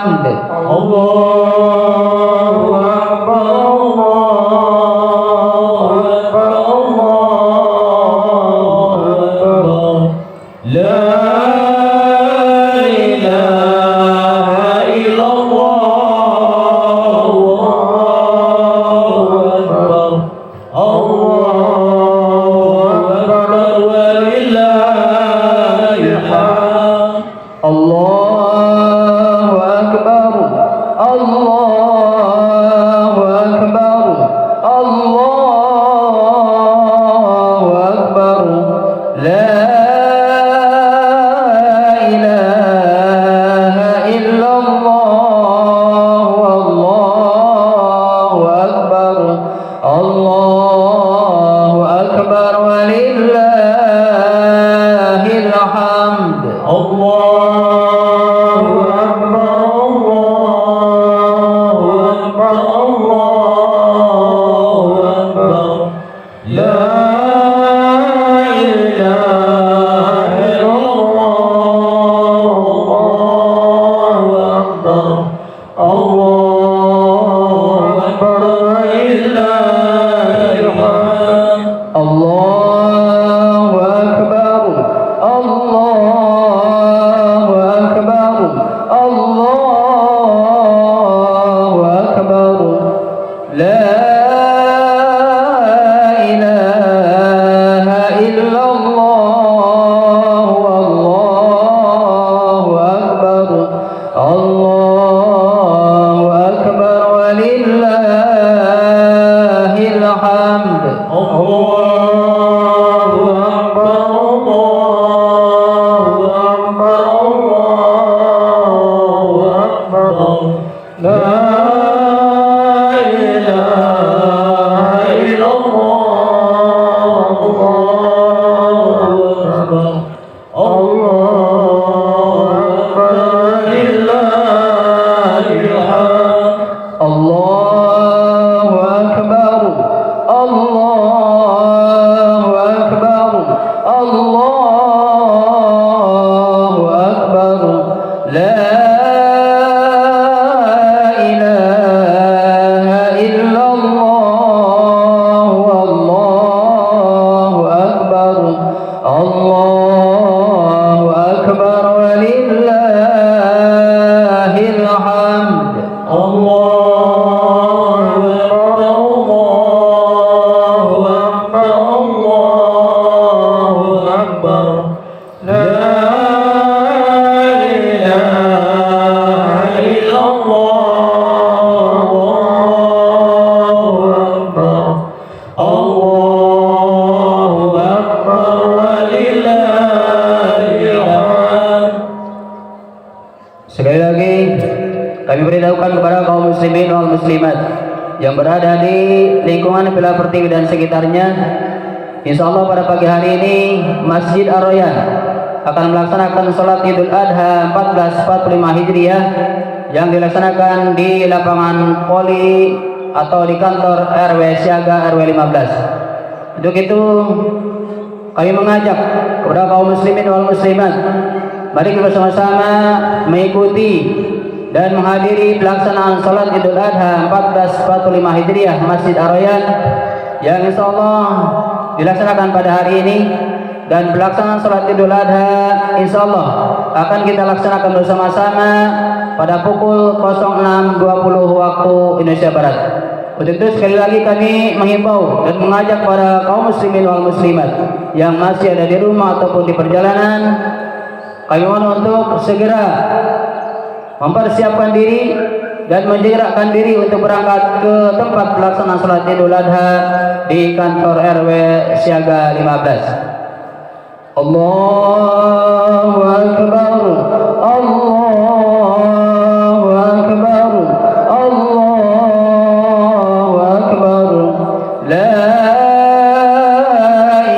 الحمد الله أكبر الله أكبر الله أكبر لا إله إلا الله الله أكبر الله أكبر ولله الحمد الله أكبر الله أكبر الله أكبر لا إله إلا الله والله أكبر الله أكبر ولله الحمد الله أكبر الله أكبر الله أكبر لا إله إلا الله الله أكبر الله أكبر ولله الحمد الله أكبر الله أكبر الله أكبر لا إله إلا الله والله أكبر الله أكبر ولله الحمد الله أكبر الله أكبر الله أكبر لا إله إلا الله الله أكبر الله أكبر لله الحمد الله أكبر الله أكبر الله أكبر لا إله إلا الله والله أكبر الله أكبر ولله الحمد الله أكبر الله أكبر الله أكبر لا إله إلا الله الله أكبر الله أكبر ولله الحمد. Sekali lagi kami beritahukan kepada kaum muslimin wal muslimat yang berada di lingkungan Villa Pertiwi dan sekitarnya, insya Allah pada pagi hari ini Masjid Ar-Royan akan melaksanakan sholat Idul Adha 1445 Hijriah yang dilaksanakan di lapangan Poli atau di kantor RW Siaga RW 15. Untuk itu kami mengajak kepada kaum muslimin wal muslimat, mari kita bersama-sama mengikuti dan menghadiri pelaksanaan sholat Idul Adha 1445 Hijriah Masjid Ar-Royan yang insya Allah dilaksanakan pada hari ini, dan pelaksanaan sholat Idul Adha insya Allah akan kita laksanakan bersama-sama pada pukul 06.20 waktu Indonesia Barat. Untuk itu sekali lagi kami menghimbau dan mengajak para kaum muslimin wal muslimat yang masih ada di rumah ataupun di perjalanan, kami mohon untuk segera mempersiapkan diri dan menjerakkan diri untuk berangkat ke tempat pelaksanaan sholat Idul Adha di kantor RW Siaga 15. Allahu Akbar, Allahu Akbar, Allahu Akbar, la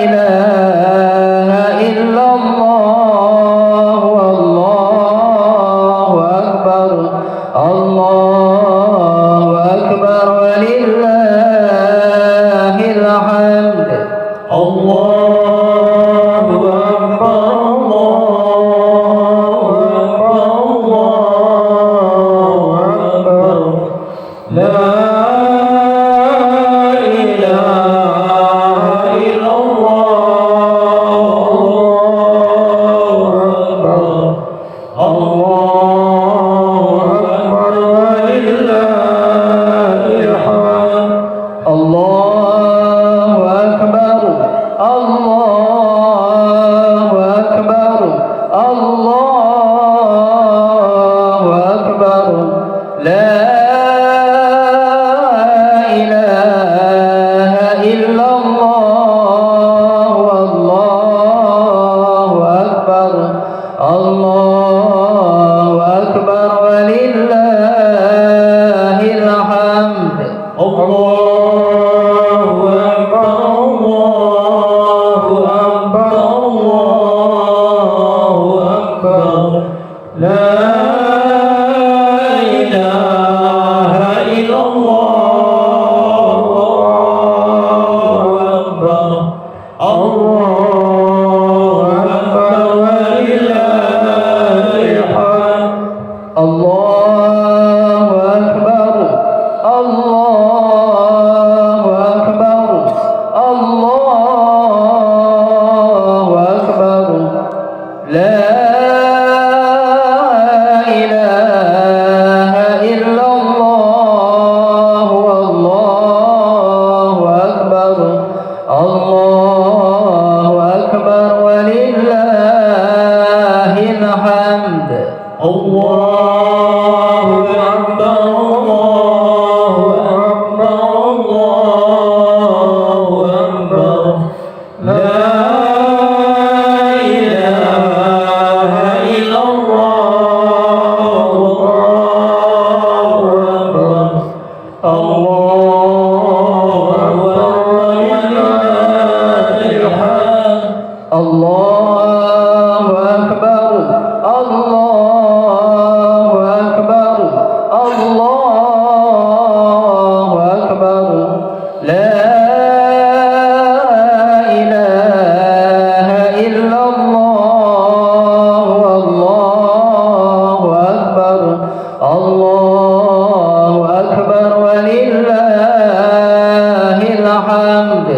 ilaha illallah wallahu akbar, Allahu akbar walillahil hamd. Allahu Akbar, Allahu Akbar, الله أكبر الله أكبر الله أكبر لا إله إلا الله والله أكبر الله أكبر ولله الحمد الله أكبر الله أكبر الله أكبر لا إله إلا الله والله أكبر الله أكبر ولله الحمد الله أكبر الله أكبر الله أكبر لا إله إلا الله والله أكبر الله أكبر ولله الحمد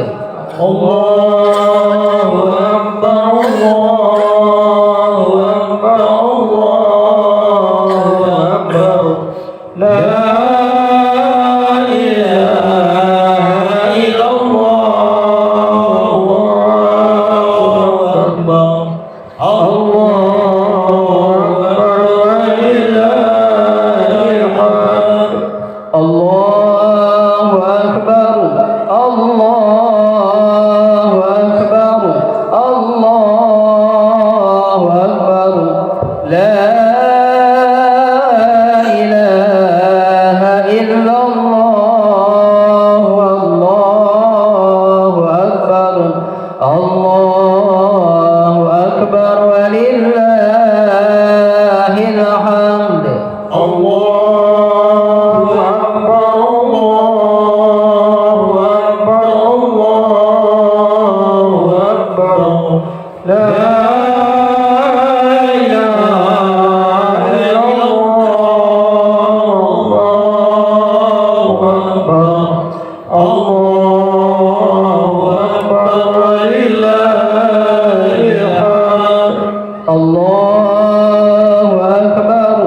الله أكبر الله أكبر الله أكبر لا إله إلا الله والله أكبر الله أكبر ولله الحمد الله أكبر الله أكبر الله أكبر لا إله إلا الله والله أكبر الله أكبر ولله الحمد الله أكبر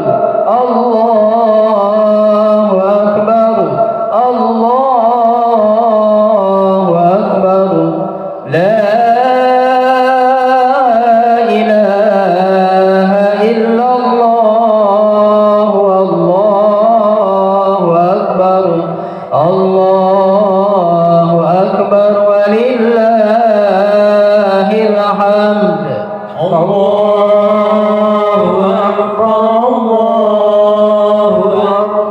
الله أكبر الله أكبر لا إله إلا الله الله أكبر الله أكبر ولله الحمد الله أكبر الله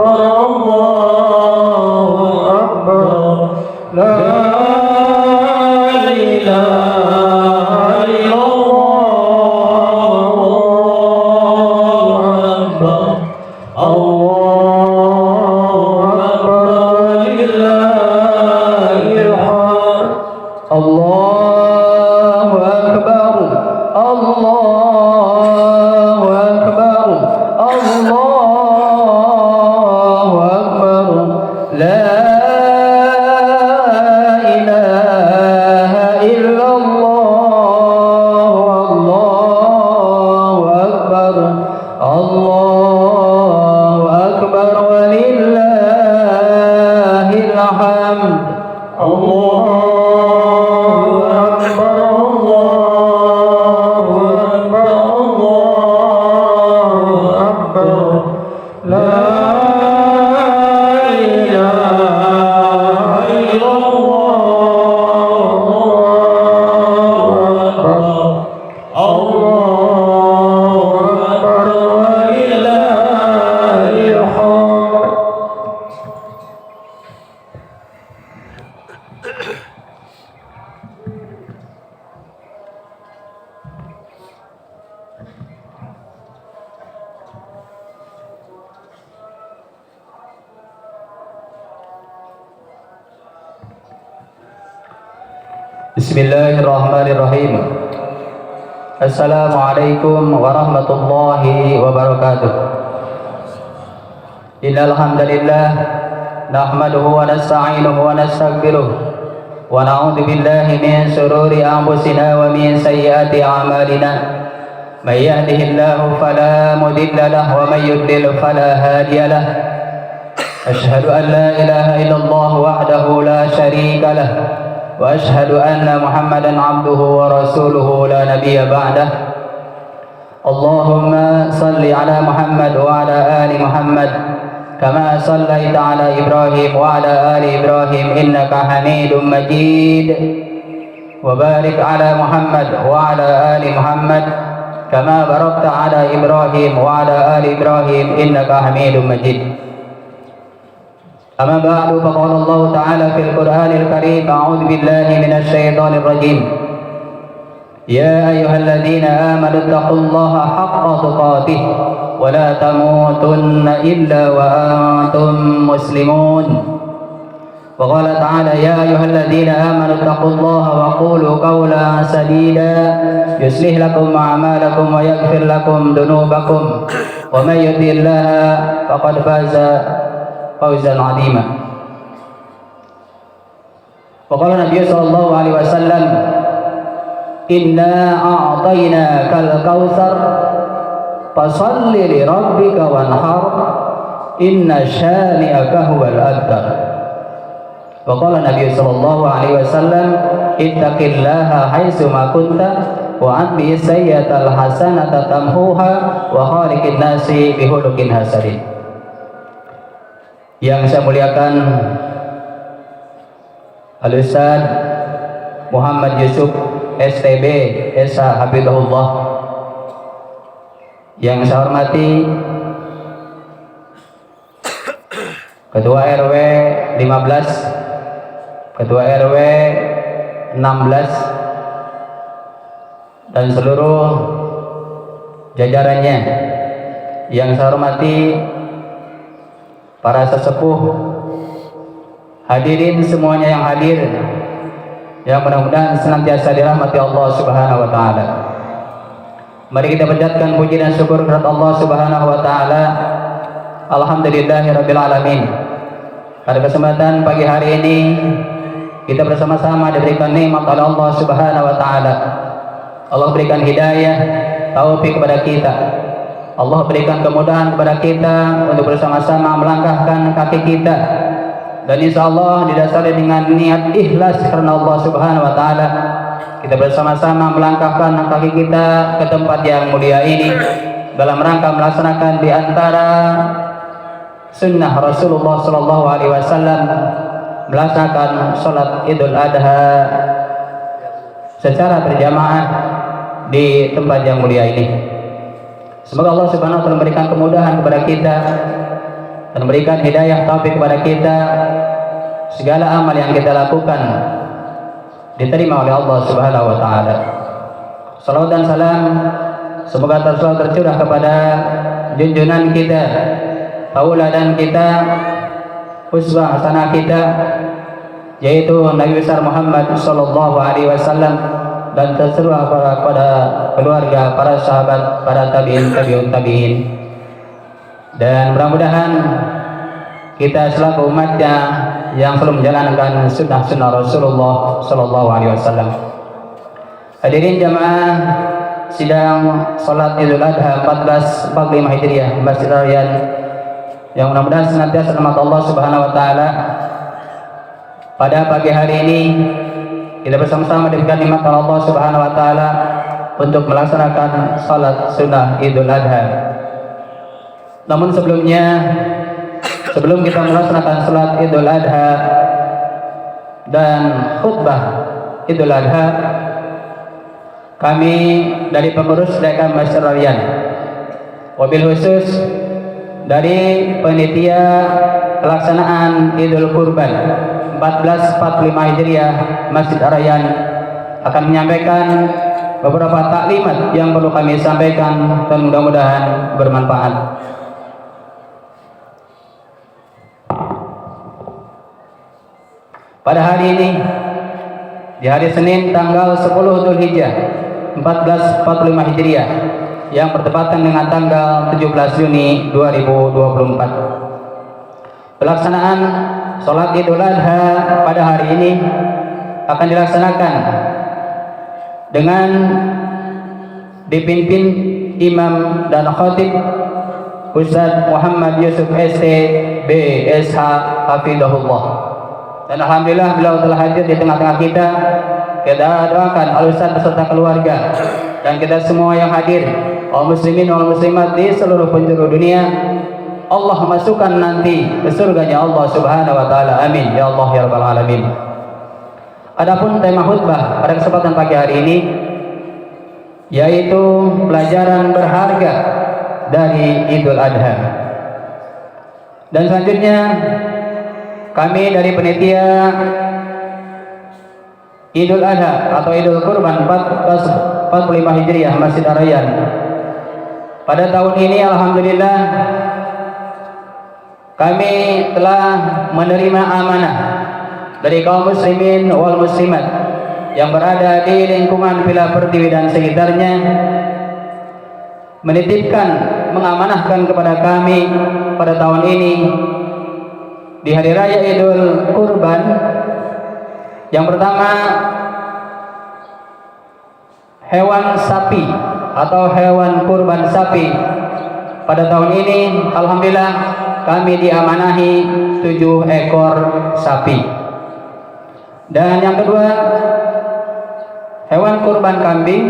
أكبر الله أكبر لا إله إلا الله والله أكبر الله أكبر ولله الحمد الله أكبر الله أكبر الله أكبر لا إله إلا الله والله أكبر الله أكبر ولله الحمد الله أكبر الله أكبر الله أكبر لا إله إلا الله والله أكبر الله أكبر ولله الحمد الله أكبر الله أكبر الله أكبر لا إله إلا الله الله أكبر الله أكبر ولله الحمد Bismillahirrahmanirrahim. Assalamualaikum warahmatullahi wabarakatuh. Innal hamdalillah nahmaduhu wa nasta'inuhu wa nastaghfiruh wa na'udzu billahi min shururi anfusina wa min sayyiati a'malina. May yahdihillahu fala mudilla lahu wa may yudlil fala hadiya lahu. Ashhadu an la ilaha illallah wahdahu la syarika lahu wa ashhadu anna Muhammadan 'abduhu wa rasuluhu la nabiyya ba'dah. Allahumma salli ala Muhammad wa ala ali Muhammad kama sallaita ala Ibrahim wa ala ali Ibrahim innaka Hamidum Majid. Wa barik ala Muhammad wa ala ali Muhammad kama barakta ala Ibrahim wa ala ali Ibrahim innaka Hamidum Majid. Amma ba'du, faqala Allah ta'ala fil Qur'anil Karim, a'udzu billahi minasy syaithanir rajim. Ya ayyuhalladzina amanu taqullaha haqqa tuqatih wa la tamutunna illa wa antum muslimun. Wa qala ta'ala ya ayyuhalladzina amanu taqullaha wa qulu qawlan sadida yuslih lakum a'malakum wa yaghfir lakum dhunubakum wa may yuti'illaha faqad faza fawzan 'azima. Wa qala Nabi sallallahu alaihi wasallam inna a'tainakal kautsar fasalli li rabbika wanhar inna syani'aka huwal abtar. Wa qala Nabi sallallahu alaihi wasallam ittaqillaha haitsu ma kunta wa atbi sayyi'atal hasanata tamhuha wa khaliqin nasi bi khuluqin hasanin. Yang saya muliakan Al-Ustaz Muhammad Yusuf STB Esa Habibullah, yang saya hormati Ketua RW 15, Ketua RW 16 dan seluruh jajarannya. Yang saya hormati para sesepuh, hadirin semuanya yang hadir, yang mudah-mudahan senantiasa dirahmati Allah Subhanahu wa taala. Mari kita panjatkan puji dan syukur kepada Allah Subhanahu wa taala. Alhamdulillahirabbil alamin. Pada kesempatan pagi hari ini kita bersama-sama diberikan nikmat oleh Allah Subhanahu wa taala. Allah berikan hidayah, taufik kepada kita. Allah berikan kemudahan kepada kita untuk bersama-sama melangkahkan kaki kita, dan insya Allah didasari dengan niat ikhlas karena Allah Subhanahu wa taala, kita bersama-sama melangkahkan kaki kita ke tempat yang mulia ini dalam rangka melaksanakan di antara sunnah Rasulullah sallallahu alaihi wasallam, melaksanakan salat Idul Adha secara berjamaah di tempat yang mulia ini. Semoga Allah Subhanahu wa taala memberikan kemudahan kepada kita dan memberikan hidayah taufik kepada kita. Segala amal yang kita lakukan diterima oleh Allah Subhanahu wa taala. Salawat dan salam semoga selalu tercurah kepada junjungan kita, tauladan kita, uswah hasanah kita, yaitu Nabi besar Muhammad sallallahu alaihi wasallam, dan terseluruh kepada keluarga, para sahabat, para tabi'in, tabi'un tabi'in. Dan mudah-mudahan kita selaku umatnya yang selalu menjalankan sunnah-sunnah Rasulullah sallallahu alaihi wasallam. Hadirin jamaah sidang salat Idul Adha 1445 Hijriah Masjid Ar-Rayyan, yang mudah-mudahan senantiasa rahmat Allah Subhanahu wa taala. Pada pagi hari ini kita bersama-sama diberikan nikmat Allah Subhanahu wa taala untuk melaksanakan salat sunnah Idul Adha. Namun sebelumnya, sebelum kita melaksanakan salat Idul Adha dan khutbah Idul Adha, kami dari pengurus DKM Masjid Ar-Rayyan, wabil khusus dari panitia pelaksanaan Idul Kurban 1445 Hijriah Masjid Ar-Rayyan, akan menyampaikan beberapa taklimat yang perlu kami sampaikan dan mudah-mudahan bermanfaat. Pada hari ini, di hari Senin tanggal 10 Dzulhijjah 1445 Hijriah yang bertepatan dengan tanggal 17 Juni 2024, pelaksanaan sholat Idul Adha pada hari ini akan dilaksanakan dengan dipimpin imam dan khatib Ustaz Muhammad Yusuf ST BSH Hafidahullah. Dan alhamdulillah beliau telah hadir di tengah-tengah kita. Kita doakan Al-Ustaz beserta keluarga dan kita semua yang hadir, kaum muslimin wal muslimat di seluruh penjuru dunia, Allah masukkan nanti ke surganya Allah Subhanahu wa taala. Amin ya Allah ya rabbal alamin. Adapun tema khutbah pada kesempatan pagi hari ini yaitu pelajaran berharga dari Idul Adha. Dan selanjutnya kami dari panitia Idul Adha atau Idul Kurban 1445 Hijriah Masjid Ar-Rayyan pada tahun ini alhamdulillah kami telah menerima amanah dari kaum muslimin wal muslimat yang berada di lingkungan Villa Pertiwi dan sekitarnya, menitipkan, mengamanahkan kepada kami pada tahun ini di hari raya Idul Kurban. Yang pertama, hewan sapi atau hewan kurban sapi pada tahun ini alhamdulillah kami diamanahi 7 ekor sapi. Dan yang kedua, hewan kurban kambing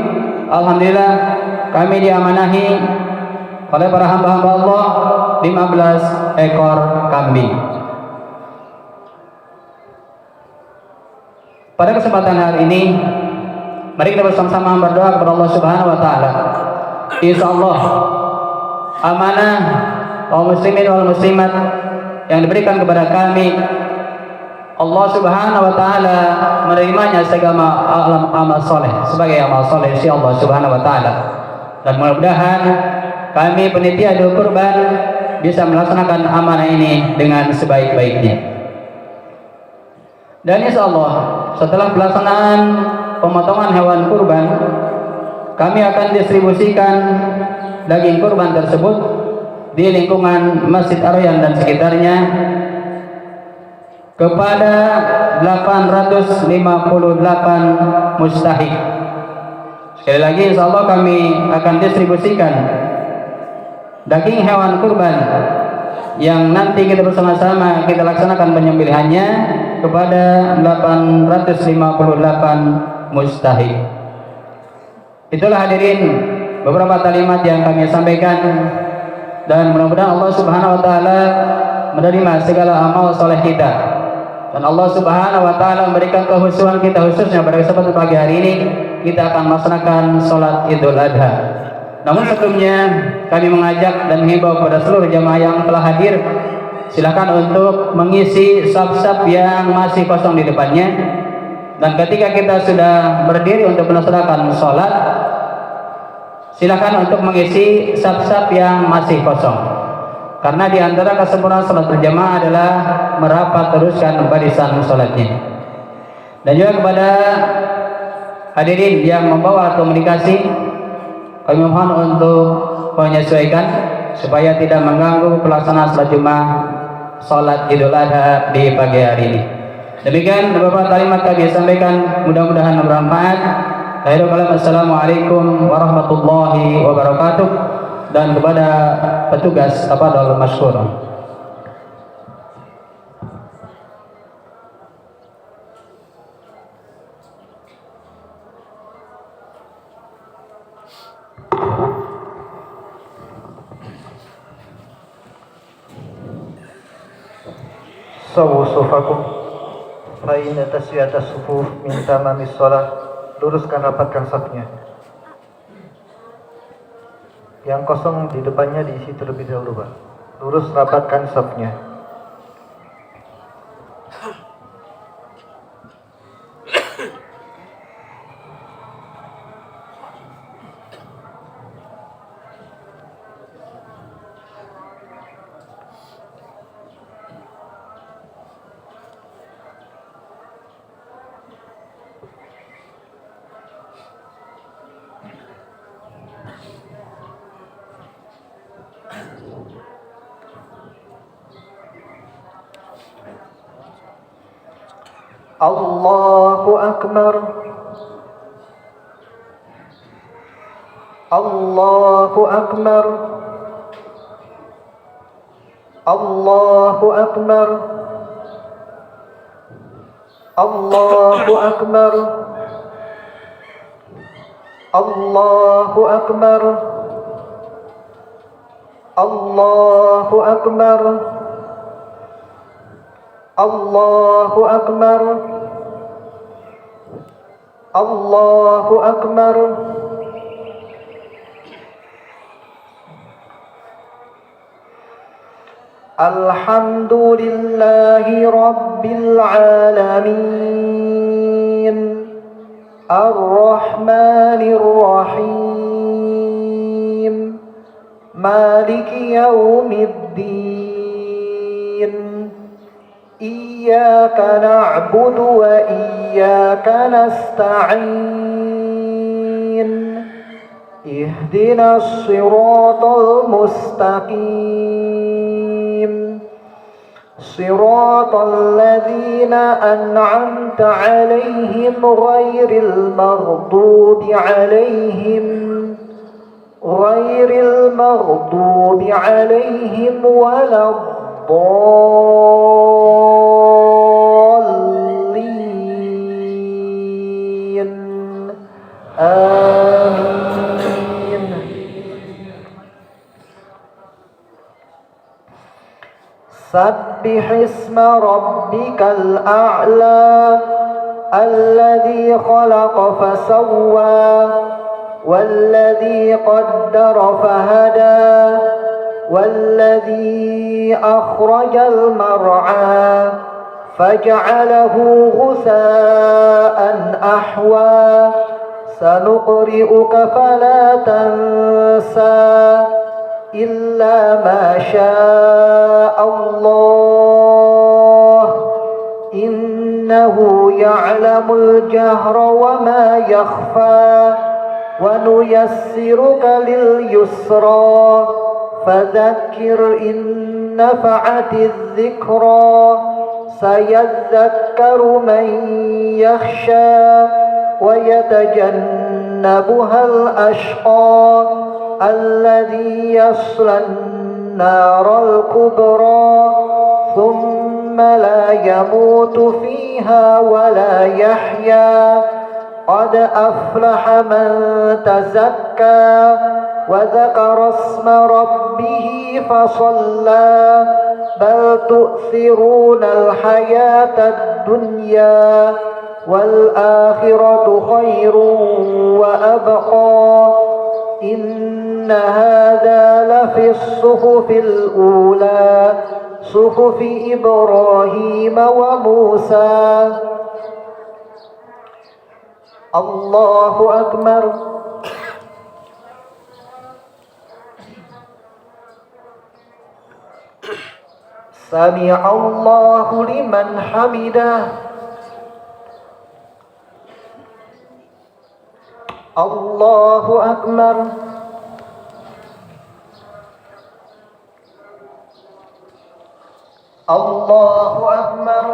alhamdulillah kami diamanahi oleh para hamba-hamba Allah 15 ekor kambing. Pada kesempatan hari ini mari kita bersama-sama berdoa kepada Allah Subhanahu wa taala. Insyaallah amanah kaum muslimin wal muslimat yang diberikan kepada kami, Allah Subhanahu wa taala menerimanya sebagai amal soleh, sebagai amal soleh si Allah Subhanahu wa taala. Dan mudah-mudahan kami penitia Idul Kurban bisa melaksanakan amanah ini dengan sebaik-baiknya. Dan insya Allah setelah pelaksanaan pemotongan hewan kurban, kami akan distribusikan daging kurban tersebut di lingkungan Masjid Ar-Rayyan dan sekitarnya kepada 858 mustahik. Sekali lagi insya Allah kami akan distribusikan daging hewan kurban yang nanti kita bersama-sama kita laksanakan penyembelihannya kepada 858 mustahik. Itulah hadirin beberapa kalimat yang kami sampaikan, dan mudah-mudahan Allah Subhanahu wa taala menerima segala amal soleh kita, dan Allah Subhanahu wa taala memberikan kehusuan kita, khususnya pada kesempatan pagi hari ini kita akan melaksanakan sholat Idul Adha. Namun sebelumnya kami mengajak dan menghimbau kepada seluruh jamaah yang telah hadir, silakan untuk mengisi saf-saf yang masih kosong di depannya. Dan ketika kita sudah berdiri untuk melaksanakan sholat, silakan untuk mengisi saf-saf yang masih kosong. Karena di antara kesempurnaan sholat berjamaah adalah merapat teruskan barisan sholatnya. Dan juga kepada hadirin yang membawa komunikasi, kami mohon untuk menyesuaikan supaya tidak mengganggu pelaksanaan sholat Jumat sholat Idul Adha di pagi hari ini. Demikian beberapa kalimat kami sampaikan, mudah-mudahan bermanfaat. Assalamualaikum warahmatullahi wabarakatuh. Dan kepada petugas tafadhol masykur. Sawu sufakum fa inna taswiyatas sufuf min tamamis shalah. Luruskan, rapatkan safnya. Yang kosong di depannya diisi terlebih dahulu, Pak. Lurus, rapatkan safnya. الله أكبر الله أكبر الله أكبر الله أكبر الله أكبر الله أكبر الله أكبر الله أكبر الحمد لله رب العالمين الرحمن الرحيم مالك يوم الدين إياك نعبد وإياك نستعين اهدنا الصراط المستقيم صراط الذين أنعمت عليهم غير المغضوب عليهم ولا الضالين آمين. سبح اسم ربك الأعلى الذي خلق فسوى والذي قدر فهدى والذي أخرج المرعى فجعله غثاء أحوى سنقرئك فلا تنسى إلا ما شاء الله إنه يعلم الجهر وما يخفى ونيسرك لليسرى فذكر إن نفعت الذكرى سيذكر من يخشى ويتجنبها الأشقى الذي يصلى النار الكبرى ثم لا يموت فيها ولا يحيا قد أفلح من تزكى وذكر اسم ربه فصلى بل تؤثرون الحياة الدنيا والآخرة خير وأبقى إن هذا لفي الصحف الأولى صحف إبراهيم وموسى. الله أكبر. سمع الله لمن حمده. الله أكبر. الله أكبر.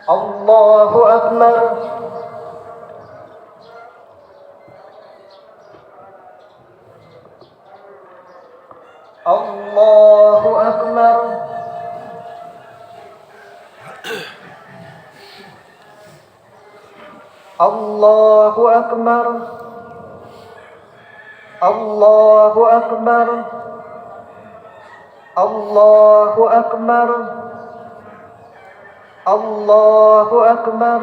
الله أكبر. الله أكبر. الله أكبر. الله أكبر. الله أكبر. الله أكبر.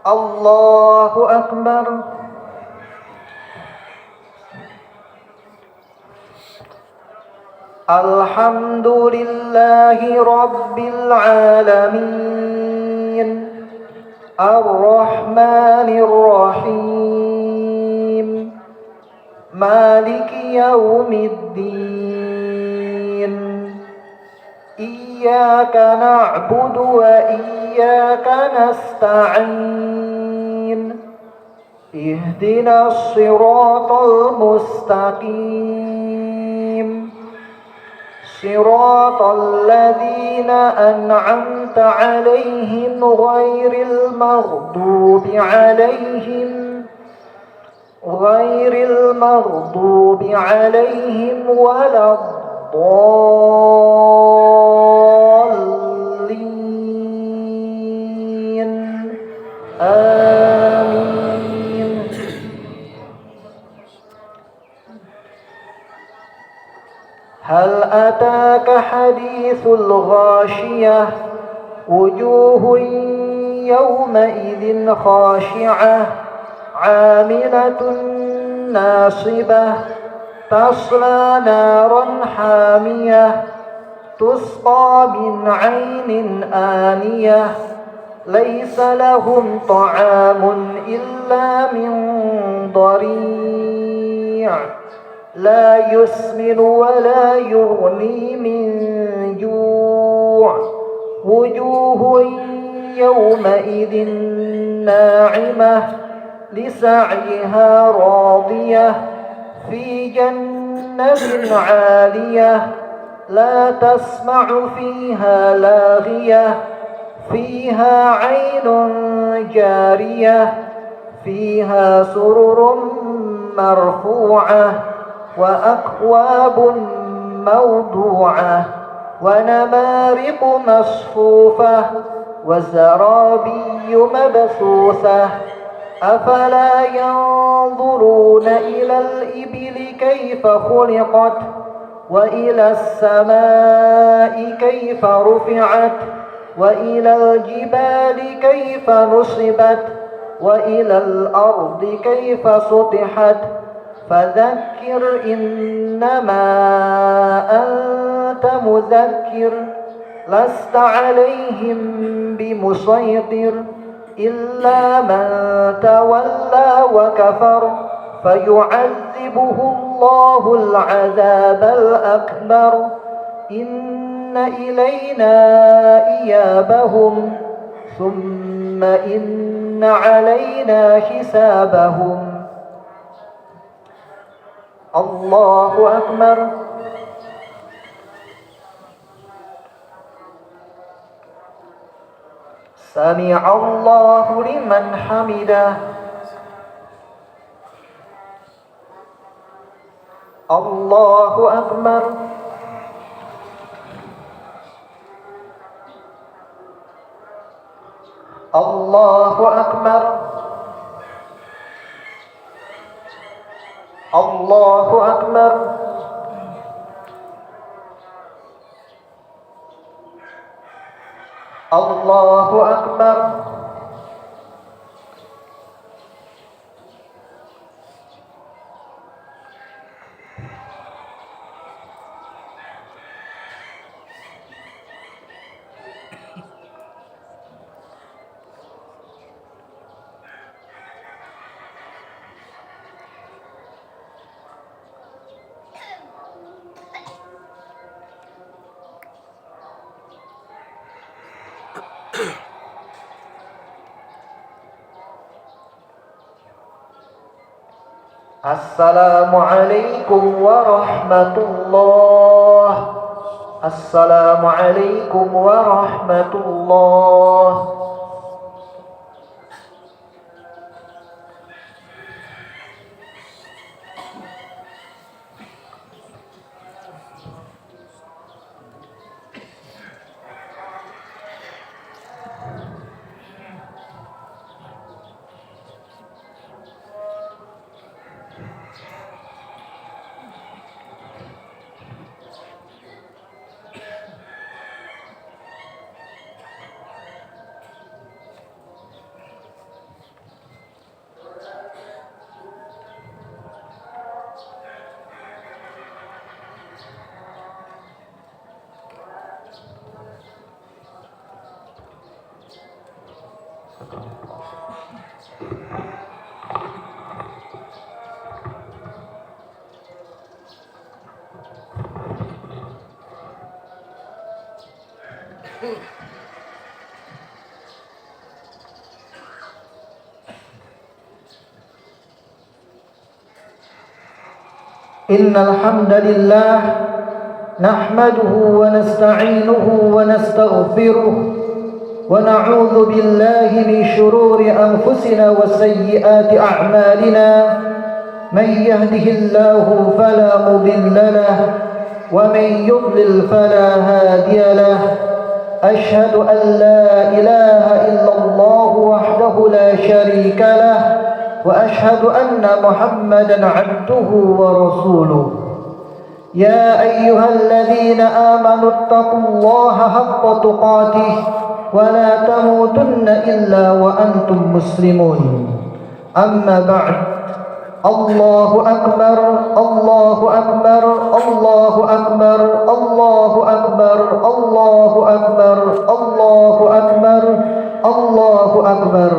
الله أكبر. الحمد لله رب العالمين الرحمن الرحيم مالك يوم الدين إياك نعبد وإياك نستعين اهدنا الصراط المستقيم صراط الذين أنعمت عليهم غير المغضوب عليهم ولا الضالين آمين. هل أتاك حديث الغاشية وجوه يومئذ خاشعة عاملة ناصبة تصلى نارا حامية تسقى من عين آنية ليس لهم طعام إلا من ضريع لا يسمن ولا يغني من جوع وجوه يومئذ ناعمة لسعيها راضية في جنة عالية لا تسمع فيها لاغية فيها عين جارية فيها سرر مرفوعة وأكواب موضوعة ونمارق مصفوفة وزرابي مبثوثة أفلا ينظرون إلى الإبل كيف خلقت وإلى السماء كيف رفعت وإلى الجبال كيف نصبت وإلى الأرض كيف سطحت فذكر إنما أنت مذكر لست عليهم بمسيطر إلا من تولى وكفر فيعذبه الله العذاب الأكبر إن إلينا إيابهم ثم إن علينا حسابهم. الله أكبر. سمع الله لمن حمده. الله أكبر. الله أكبر. الله أكبر. الله أكبر. Assalamualaikum warahmatullah. Assalamualaikum warahmatullah. Innal hamdalillah نحمده ونستعينه ونستغفره ونعوذ بالله من شرور أنفسنا وسيئات أعمالنا من يهده الله فلا مضل له ومن يضلل فلا هادي له أشهد أن لا إله إلا الله وحده لا شريك له وأشهد أن محمدا عبده ورسوله يا أيها الذين آمنوا اتقوا الله حق تقاته ولا تموتن إلا وأنتم مسلمون أما بعد الله أكبر الله أكبر الله أكبر الله أكبر الله أكبر الله أكبر الله أكبر.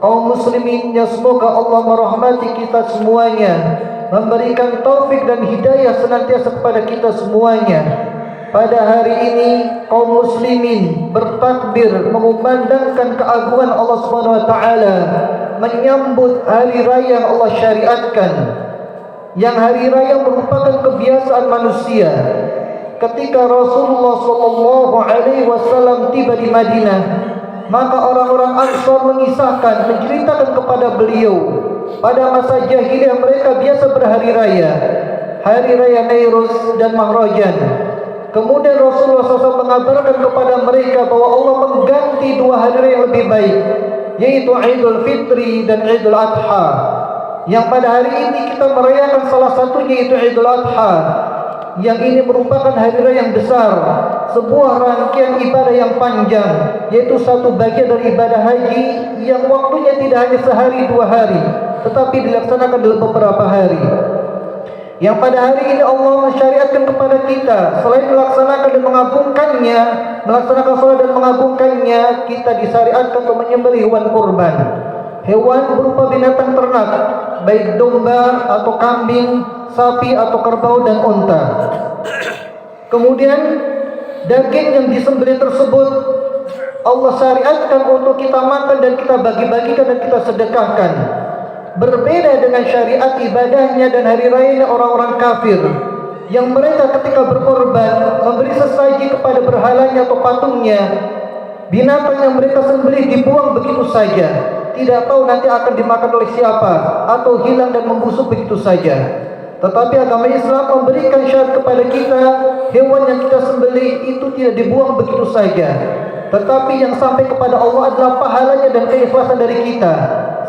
Kaum muslimin, ya semoga Allah merahmati kita semuanya, memberikan taufik dan hidayah senantiasa kepada kita semuanya. Pada hari ini kaum muslimin bertakbir mengumandangkan keagungan Allah Subhanahu wa taala, menyambut hari raya yang Allah syariatkan. Yang hari raya merupakan kebiasaan manusia. Ketika Rasulullah sallallahu alaihi wasallam tiba di Madinah, maka orang-orang Ansar mengisahkan, menceritakan kepada beliau, pada masa jahiliyah mereka biasa berhari raya, hari raya Nairuz dan Mahrajan. Kemudian Rasulullah SAW mengabarkan kepada mereka bahwa Allah mengganti dua hari raya yang lebih baik, yaitu Idul Fitri dan Idul Adha. Yang pada hari ini kita merayakan salah satunya, yaitu Idul Adha. Yang ini merupakan hari raya yang besar, sebuah rangkaian ibadah yang panjang, yaitu satu bagian dari ibadah haji yang waktunya tidak hanya sehari dua hari, tetapi dilaksanakan dalam beberapa hari. Yang pada hari ini Allah mensyariatkan kepada kita, selain melaksanakan dan mengagungkannya, melaksanakan salat dan mengagungkannya, kita disyariatkan untuk menyembelih hewan kurban. Hewan berupa binatang ternak, baik domba atau kambing, sapi atau kerbau dan unta. Kemudian daging yang disembelih tersebut Allah syariatkan untuk kita makan dan kita bagi-bagikan dan kita sedekahkan. Berbeda dengan syariat ibadahnya dan hari rayanya orang-orang kafir, yang mereka ketika berkorban memberi sesaji kepada berhalanya atau patungnya. Binatang yang mereka sembelih dibuang begitu saja, tidak tahu nanti akan dimakan oleh siapa, atau hilang dan membusuk begitu saja. Tetapi agama Islam memberikan syarat kepada kita, hewan yang kita sembelih itu tidak dibuang begitu saja, tetapi yang sampai kepada Allah adalah pahalanya dan keikhlasan dari kita.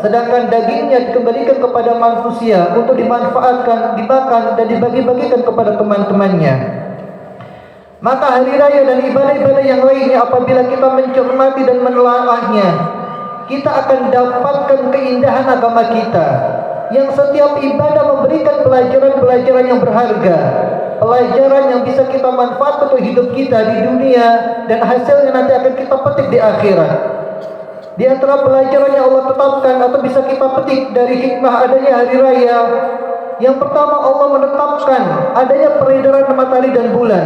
Sedangkan dagingnya dikembalikan kepada manusia untuk dimanfaatkan, dimakan dan dibagi-bagikan kepada teman-temannya. Maka hari raya dan ibadah-ibadah yang lainnya apabila kita mencermati dan menelaahnya, kita akan dapatkan keindahan agama kita, yang setiap ibadah memberikan pelajaran-pelajaran yang berharga, pelajaran yang bisa kita manfaatkan untuk hidup kita di dunia, dan hasilnya nanti akan kita petik di akhirat. Di antara pelajaran yang Allah tetapkan atau bisa kita petik dari hikmah adanya hari raya, yang pertama Allah menetapkan adanya peredaran matahari dan bulan,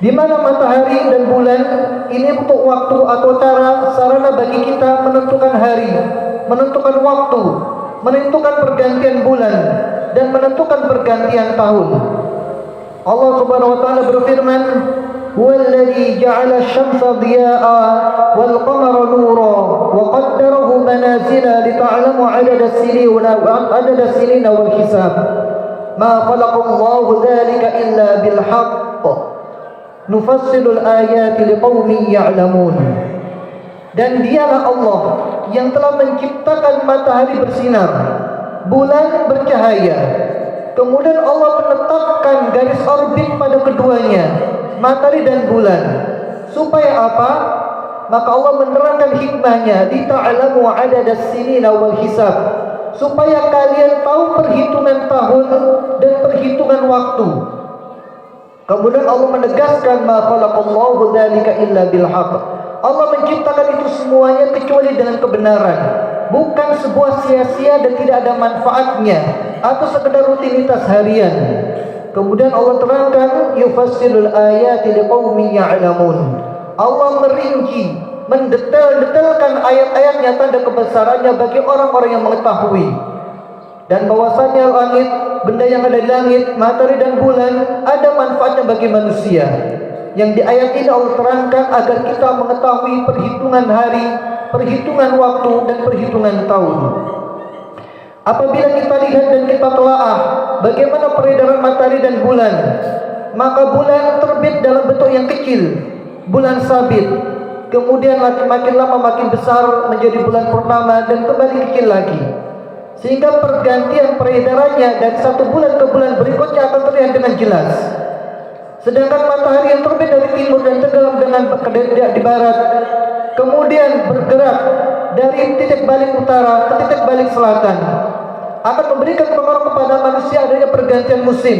di mana matahari dan bulan ini untuk waktu atau sarana bagi kita menentukan hari, menentukan waktu, menentukan pergantian bulan, dan menentukan pergantian tahun. Allah Subhanahu wa taala berfirman, "Huwallazi ja'ala asy-syamsa dhiyaa'a wal qamara nuura wa qaddarahu manazila lita'lamu 'adada as-sinina wal hisab. Ma khalaqallahu dzalika illa bil haqq. Nufassilul ayati liqaumin ya'lamun." Dan dialah Allah yang telah menciptakan matahari bersinar, bulan bercahaya. Kemudian Allah menetapkan garis orbit pada keduanya, matahari dan bulan. Supaya apa? Maka Allah menerangkan hikmahnya, dita'lamu 'adadas sinina wal hisab, supaya kalian tahu perhitungan tahun dan perhitungan waktu. Kemudian Allah menegaskan, ma khalaqallahu dzalika illa bil haqq. Allah menciptakan itu semuanya kecuali dengan kebenaran, bukan sebuah sia-sia dan tidak ada manfaatnya atau sekedar rutinitas harian. Kemudian Allah terangkan, yufassilul ayati liqaumin ya'lamun. Allah merinci, mendetailkan ayat-ayatnya, tanda kebesarannya bagi orang-orang yang mengetahui. dan bahwasanya langit, benda yang ada di langit, matahari dan bulan ada manfaatnya bagi manusia. Yang di ayat ini Allah terangkan agar kita mengetahui perhitungan hari, perhitungan waktu, dan perhitungan tahun. Apabila kita lihat dan kita telaah bagaimana peredaran matahari dan bulan, maka bulan terbit dalam bentuk yang kecil, bulan sabit. Kemudian makin lama makin besar menjadi bulan purnama dan kembali kecil lagi. Sehingga pergantian peredarannya dari satu bulan ke bulan berikutnya akan terlihat dengan jelas. Sedangkan matahari yang terbit dari timur dan tenggelam dengan di barat, kemudian bergerak dari titik balik utara ke titik balik selatan, akan memberikan pengaruh kepada manusia adanya pergantian musim,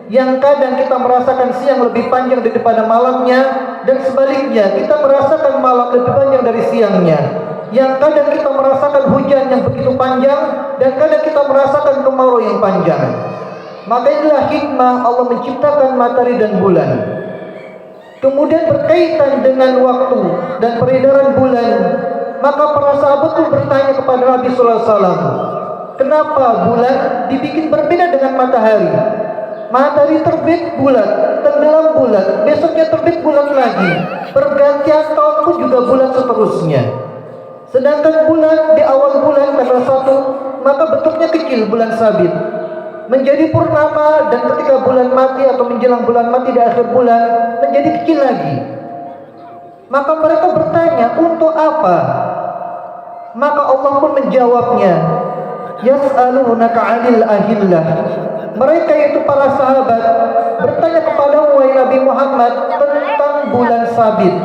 yang kadang kita merasakan siang lebih panjang daripada malamnya, dan sebaliknya kita merasakan malam lebih panjang dari siangnya, yang kadang kita merasakan hujan yang begitu panjang dan kadang kita merasakan kemarau yang panjang. Maka inilah hikmah Allah menciptakan matahari dan bulan. Kemudian berkaitan dengan waktu dan peredaran bulan, maka para sahabat pun bertanya kepada Nabi sallallahu alaihi wasallam, kenapa bulan dibikin berbeda dengan matahari? Matahari terbit bulan, tenggelam bulan, besoknya terbit bulan lagi, pergantian tahun pun juga bulan seterusnya. Sedangkan bulan di awal bulan tanggal 1, maka bentuknya kecil, bulan sabit, menjadi purnama, dan ketika bulan mati atau menjelang bulan mati di akhir bulan menjadi kecil lagi. Maka mereka bertanya, untuk apa? Maka Allah pun menjawabnya, yas'alunaka 'anil ahillah. Mereka yaitu para sahabat bertanya kepada wahai Nabi Muhammad tentang bulan sabit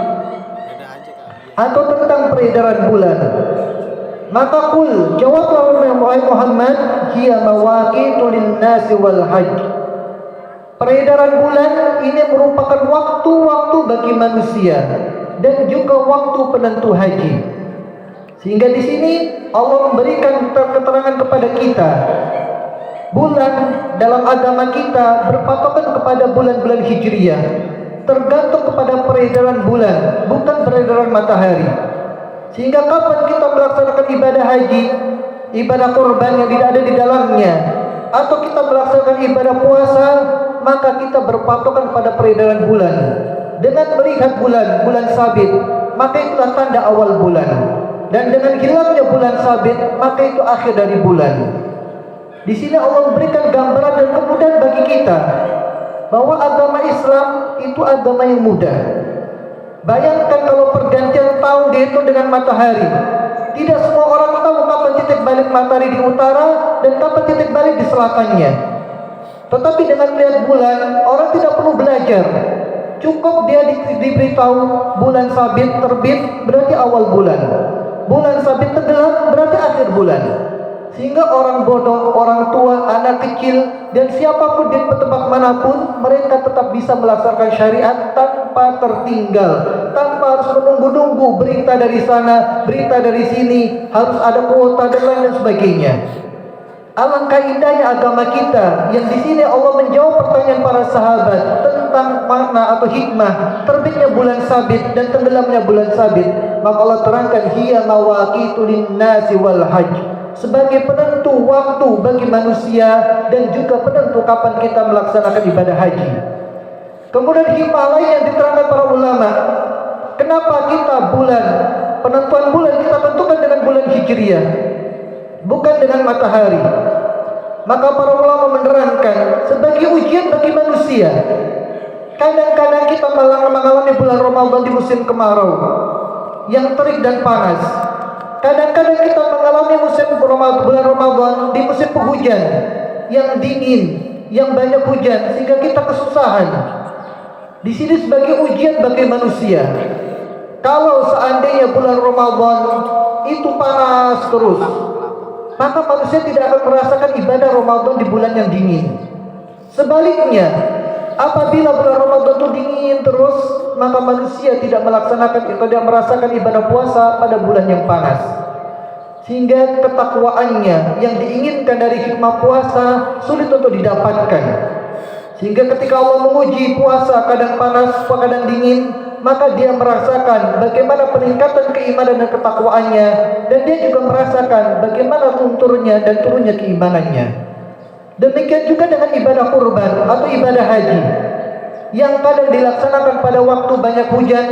atau tentang peredaran bulan. Maka kul, jawablah wahai Muhammad, hiya mawaqitu lin-nasi wal hajj. Peredaran bulan ini merupakan waktu-waktu bagi manusia dan juga waktu penentu haji. Sehingga di sini Allah memberikan keterangan kepada kita, bulan dalam agama kita berpatokan kepada bulan-bulan Hijriyah, tergantung kepada peredaran bulan, bukan peredaran matahari. Sehingga kapan kita melaksanakan ibadah haji, ibadah kurban yang tidak ada di dalamnya, atau kita melaksanakan ibadah puasa, maka kita berpatokan pada peredaran bulan. Dengan melihat bulan sabit, maka itulah tanda awal bulan. Dan dengan hilangnya bulan sabit, maka itu akhir dari bulan. Di sini Allah memberikan gambaran dan kemudahan bagi kita bahwa agama Islam itu agama yang mudah. Bayangkan kalau pergantian tahun dihitung dengan matahari. Tidak semua orang tahu kapan titik balik matahari di utara dan kapan titik balik di selatannya. Tetapi dengan melihat bulan, orang tidak perlu belajar. Cukup dia diberitahu bulan sabit terbit berarti awal bulan, bulan sabit tenggelam berarti akhir bulan. Sehingga orang bodoh, orang tua, anak kecil, dan siapapun di tempat manapun, mereka tetap bisa melaksanakan syariat tanpa tertinggal, tanpa harus menunggu-nunggu berita dari sana, berita dari sini, harus ada kuota dan lain sebagainya. Alangkah indahnya agama kita, yang di sini Allah menjawab pertanyaan para sahabat tentang makna atau hikmah terbitnya bulan sabit dan tenggelamnya bulan sabit. Maka Allah terangkan, hiya mawaqitu lin-nasi wal hajj, sebagai penentu waktu bagi manusia dan juga penentu kapan kita melaksanakan ibadah haji. Kemudian hikmah lain yang diterangkan para ulama, kenapa kita penentuan bulan kita tentukan dengan bulan Hijriyah, bukan dengan matahari. Maka para ulama menerangkan sebagai ujian bagi manusia. Kadang-kadang kita mengalami bulan Ramadan di musim kemarau yang terik dan panas. Kadang-kadang kita mengalami bulan Ramadan di musim penghujan yang dingin, yang banyak hujan, sehingga kita kesusahan. Di sini sebagai ujian bagi manusia. Kalau seandainya bulan Ramadan itu panas terus, maka manusia tidak akan merasakan ibadah Ramadan di bulan yang dingin. Sebaliknya, apabila bulan Ramadan itu dingin terus, maka manusia tidak merasakan ibadah puasa pada bulan yang panas. Sehingga ketakwaannya yang diinginkan dari hikmah puasa sulit untuk didapatkan. Sehingga ketika Allah menguji puasa kadang panas, kadang dingin, maka dia merasakan bagaimana peningkatan keimanan dan ketakwaannya, dan dia juga merasakan bagaimana lunturnya dan turunnya keimanannya. Demikian juga dengan ibadah kurban atau ibadah haji, yang kadang dilaksanakan pada waktu banyak hujan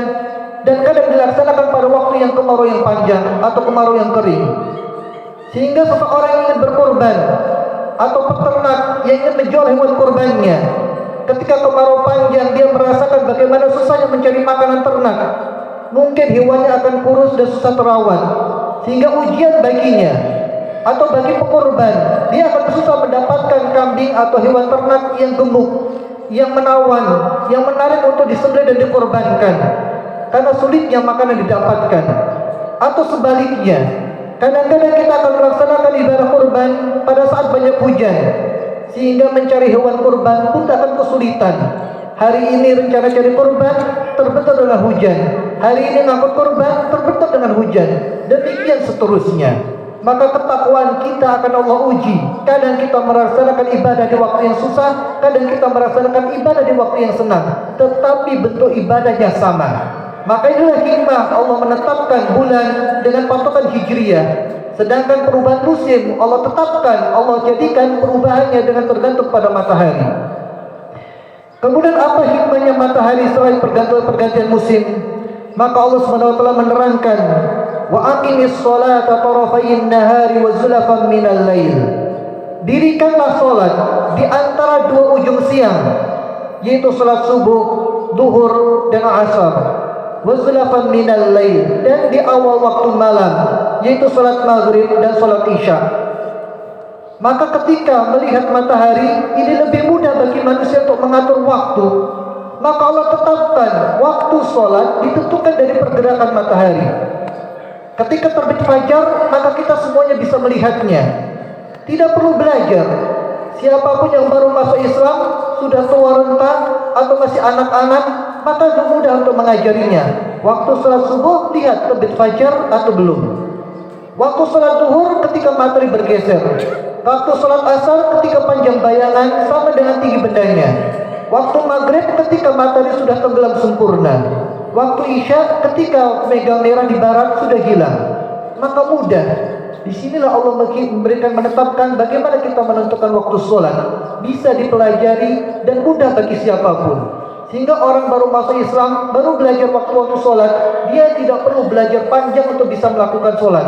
dan kadang dilaksanakan pada waktu yang kemarau yang panjang atau kemarau yang kering. Sehingga seseorang yang ingin berkorban atau peternak yang ingin menjual hewan kurbannya, ketika kemarau panjang dia merasakan bagaimana susahnya mencari makanan ternak. Mungkin hewannya akan kurus dan susah terawat, sehingga ujian baginya atau bagi pekorban, dia akan susah mendapatkan kambing atau hewan ternak yang gemuk, yang menawan, yang menarik untuk disembelih dan dikorbankan, karena sulitnya makanan didapatkan. Atau sebaliknya, kadang-kadang kita akan melaksanakan ibadah kurban pada saat banyak hujan, sehingga mencari hewan kurban pun akan kesulitan. Hari ini rencana cari kurban terbentur dengan hujan, hari ini ngangkut kurban terbentur dengan hujan, demikian seterusnya. Maka ketakwaan kita akan Allah uji. Kadang kita melaksanakan ibadah di waktu yang susah, kadang kita melaksanakan ibadah di waktu yang senang, tetapi bentuk ibadahnya sama. Maka inilah hikmah Allah menetapkan bulan dengan patokan hijriyah. Sedangkan perubahan musim Allah tetapkan, Allah jadikan perubahannya dengan tergantung pada matahari. Kemudian apa hikmahnya matahari selain pergantian musim? Maka Allah SWT menerangkan, wa aqimis sholata tarafayn nahari wa zulafan minal lail. Dirikanlah salat di antara dua ujung siang, yaitu salat subuh, zuhur dan asar. Wa zulafan minal lail, dan di awal waktu malam, yaitu salat maghrib dan salat isya. Maka ketika melihat matahari, ini lebih mudah bagi manusia untuk mengatur waktu. Maka Allah tetapkan waktu sholat ditentukan dari pergerakan matahari. Ketika terbit fajar, maka kita semuanya bisa melihatnya. Tidak perlu belajar. Siapapun yang baru masuk Islam, sudah tua renta atau masih anak-anak, maka mudah untuk mengajarinya. Waktu sholat subuh, lihat terbit fajar atau belum. Waktu sholat zuhur ketika matahari bergeser. Waktu sholat asar ketika panjang bayangan sama dengan tinggi bendanya. Waktu maghrib ketika matahari sudah tenggelam sempurna. Waktu isya ketika mega merah di barat sudah hilang. Maka mudah. Disinilah Allah menetapkan bagaimana kita menentukan waktu sholat. Bisa dipelajari dan mudah bagi siapapun. Sehingga orang baru masuk Islam, baru belajar waktu-waktu sholat, dia tidak perlu belajar panjang untuk bisa melakukan sholat.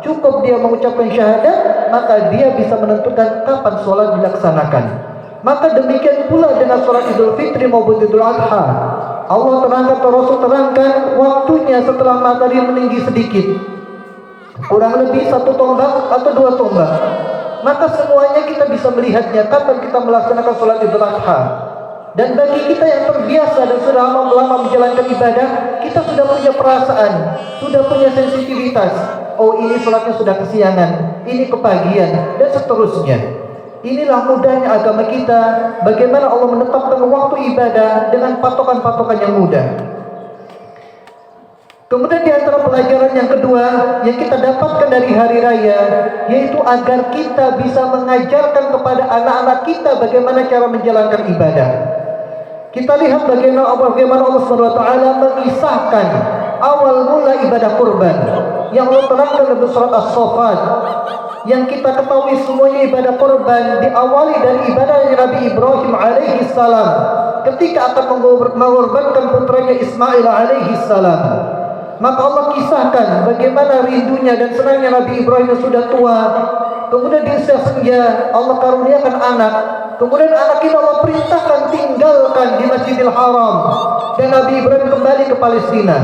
Cukup dia mengucapkan syahadat, maka dia bisa menentukan kapan sholat dilaksanakan. Maka demikian pula dengan sholat Idul Fitri maupun Idul Adha. Allah terangkan atau Rasul terangkan waktunya setelah matahari meninggi sedikit, kurang lebih 1 tombak atau 2 tombak. Maka semuanya kita bisa melihatnya kapan kita melaksanakan sholat Idul Adha. Dan bagi kita yang terbiasa dan sudah lama menjalankan ibadah, kita sudah punya perasaan, sudah punya sensitivitas. Oh, ini sholatnya sudah kesiangan, ini kepagian, dan seterusnya. Inilah mudahnya agama kita, bagaimana Allah menetapkan waktu ibadah dengan patokan-patokan yang mudah. Kemudian di antara pelajaran yang kedua yang kita dapatkan dari hari raya, yaitu agar kita bisa mengajarkan kepada anak-anak kita bagaimana cara menjalankan ibadah. Kita lihat bagaimana Allah SWT mengisahkan awal mula ibadah kurban yang Allah terangkan dalam surat As-Saffat. Yang kita ketahui semuanya ibadah kurban diawali dari ibadah Nabi Ibrahim alaihi salam ketika akan mengorbankan putranya Ismail alaihi salam. Maka Allah kisahkan bagaimana rindunya dan senangnya Nabi Ibrahim yang sudah tua. Kemudian di usia senja Allah karuniakan anak. Kemudian anak ini Allah perintahkan tinggalkan di Masjidil Haram, dan Nabi Ibrahim kembali ke Palestina.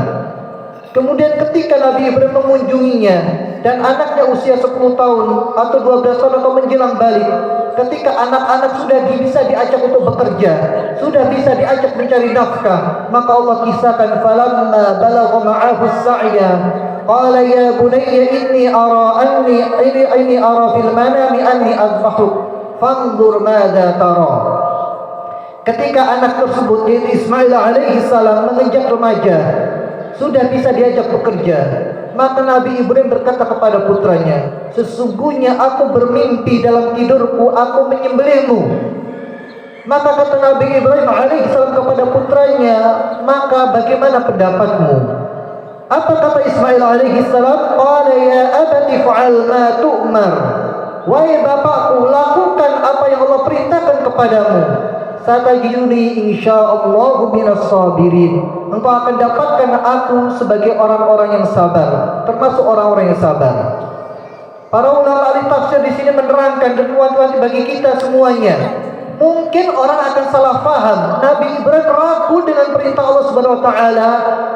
Kemudian ketika Nabi Ibrahim mengunjunginya dan anaknya usia 10 tahun atau 12 tahun atau menjelang balik, ketika anak-anak sudah bisa diajak untuk bekerja, sudah bisa diajak mencari nafkah, maka Allah kisahkan falamma balagha ma'ahu as-sa'ya qala ya bunayya inni ara fil manami anni adbahuk fanzur madza tara. Ketika anak tersebut yaitu Ismail alaihi salam menginjak remaja, sudah bisa diajak bekerja, maka Nabi Ibrahim berkata kepada putranya, sesungguhnya aku bermimpi dalam tidurku aku menyembelihmu. Maka kata Nabi Ibrahim alaihissalam kepada putranya, maka bagaimana pendapatmu? Apa kata Ismail alaihissalam? Qala ya abati fa'al ma tu'mar. Wahai bapakku, lakukan apa yang Allah perintahkan kepadamu. Satajiduni insyaallah minas sabirin. Engkau akan dapatkan aku sebagai orang-orang yang sabar, termasuk orang-orang yang sabar. Para ulama ahli tafsir di sini menerangkan dan wanti-wanti bagi kita semuanya. Mungkin orang akan salah faham, Nabi Ibrahim ragu dengan perintah Allah Subhanahu wa taala,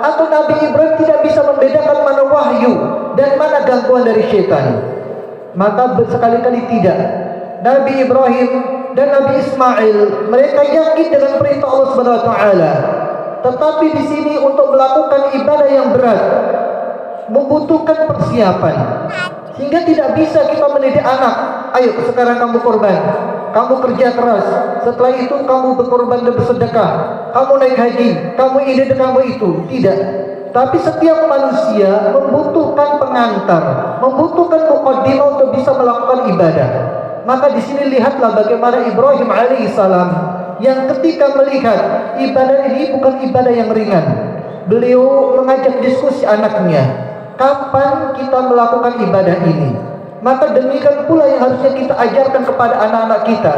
atau Nabi Ibrahim tidak bisa membedakan mana wahyu dan mana gangguan dari syaitan. Maka sekali-kali tidak. Nabi Ibrahim dan Nabi Ismail, mereka yakin dengan perintah Allah Subhanahu wa taala. Tetapi di sini untuk melakukan ibadah yang berat membutuhkan persiapan. Sehingga tidak bisa kita mendidik anak, ayo sekarang kamu korban, kamu kerja keras, setelah itu kamu berkorban dan bersedekah, kamu naik haji, kamu ini dan kamu itu. Tidak. Tapi setiap manusia membutuhkan pengantar, membutuhkan muqaddimah untuk bisa melakukan ibadah. Maka di sini lihatlah bagaimana Ibrahim alaihissalam yang ketika melihat ibadah ini bukan ibadah yang ringan, beliau mengajak diskusi anaknya. Kapan kita melakukan ibadah ini? Maka demikian pula yang harusnya kita ajarkan kepada anak-anak kita.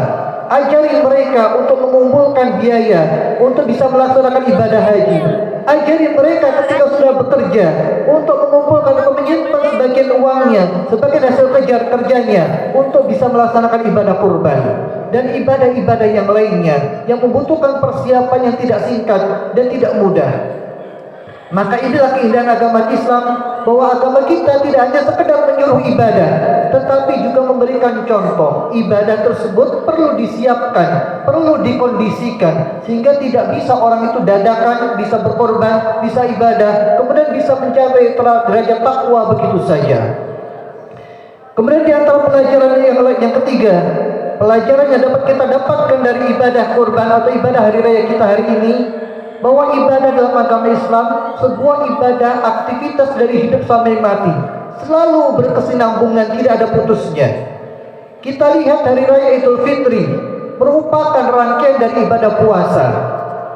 Ajari mereka untuk mengumpulkan biaya untuk bisa melaksanakan ibadah haji. Ajari mereka ketika sudah bekerja untuk mengumpulkan atau menyimpan sebagian uangnya sebagai hasil kerjanya untuk bisa melaksanakan ibadah kurban dan ibadah-ibadah yang lainnya yang membutuhkan persiapan yang tidak singkat dan tidak mudah. Maka inilah keindahan agama Islam, bahwa agama kita tidak hanya sekedar menyuruh ibadah, tetapi juga memberikan contoh. Ibadah tersebut perlu disiapkan, perlu dikondisikan, sehingga tidak bisa orang itu dadakan, bisa berkorban, bisa ibadah, kemudian bisa mencapai derajat takwa begitu saja. Kemudian di antara pelajaran yang ketiga, pelajaran yang dapat kita dapatkan dari ibadah kurban atau ibadah hari raya kita hari ini, bahwa ibadah dalam agama Islam sebuah ibadah aktivitas dari hidup sampai mati, selalu berkesinambungan, tidak ada putusnya. Kita lihat hari raya Idul Fitri merupakan rangkaian dari ibadah puasa.